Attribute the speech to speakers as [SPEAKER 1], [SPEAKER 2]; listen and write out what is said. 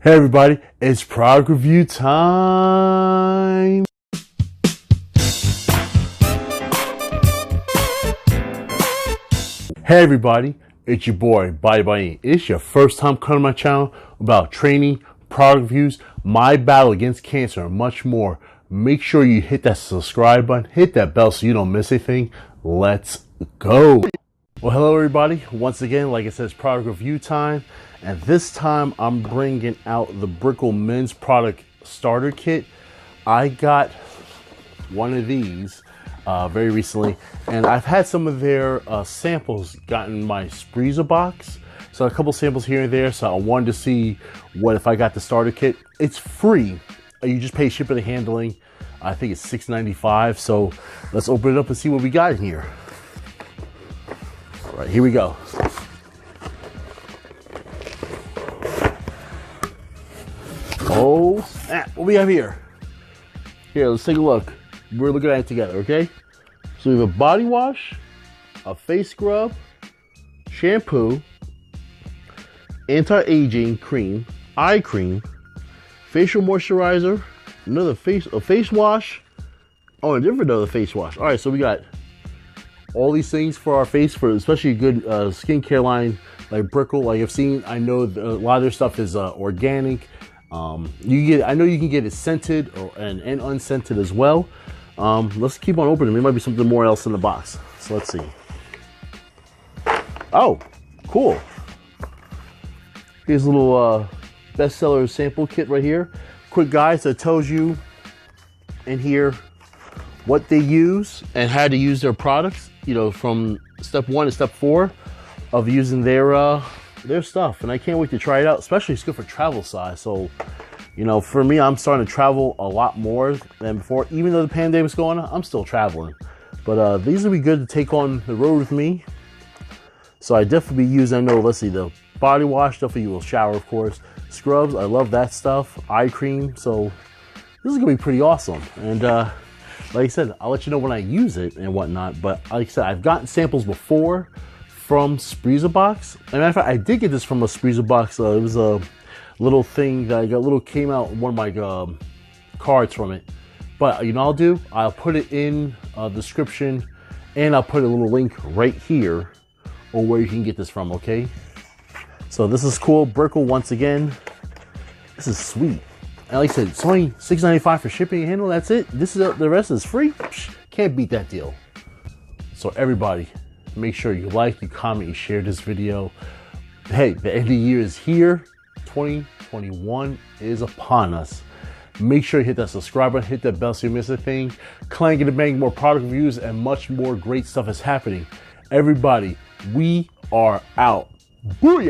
[SPEAKER 1] Hey everybody, it's product review time. Hey everybody, it's your boy bodybyian. It's your first time coming to my channel about training, product reviews, my battle against cancer, and much more. Make sure you hit that subscribe button, hit that bell so you don't miss anything. Let's go. Well, hello everybody. Once again, like I said, it's product review time. And this time I'm bringing out the Brickell men's product starter kit. I got one of these very recently, and I've had some of their samples gotten my Spreezer box. So a couple samples here and there. So I wanted to see what if I got the starter kit. It's free. You just pay shipping and handling. I think it's $6.95. So let's open it up and see what we got in here. All right, here we go. Oh, what we have here? Here, let's take a look. We're looking at it together, okay? So we have a body wash, a face scrub, shampoo, anti-aging cream, eye cream, facial moisturizer, a face wash, a different face wash. All right, so we got all these things for our face, for especially a good skincare line like Brickell. Like I've seen, I know a lot of their stuff is organic. I know you can get it scented and unscented as well. Let's keep on opening. There might be something more else in the box. So let's see. Oh, cool. Here's a little bestseller sample kit right here. Quick guide that tells you in here what they use and how to use their products. You know, from step 1 to step 4 of using their stuff, and I can't wait to try it out. Especially it's good for travel size. So, you know, for me, I'm starting to travel a lot more than before. Even though the pandemic's going on, I'm still traveling. But these will be good to take on the road with me. So I definitely be using. I know. Let's see, the body wash, definitely will shower, of course. Scrubs, I love that stuff. Eye cream. So this is gonna be pretty awesome. And like I said, I'll let you know when I use it and whatnot. But like I said, I've gotten samples before from Spreezer box. As a matter of fact, I did get this from a Spreezer box. It was a little thing that I got, came out one of my cards from it. But you know, I'll put it in the description, and I'll put a little link right here on where you can get this from. Okay. So this is cool. Brickell once again. This is sweet. And like I said, it's only $6.95 for shipping and handling. That's it. The rest is free. Can't beat that deal. So everybody, make sure you like, you comment, you share this video. Hey, the end of the year is here. 2021 is upon us. Make sure you hit that subscribe button, hit that bell so you miss a thing. Clank and bang, more product reviews and much more great stuff is happening. Everybody, we are out. Booyah!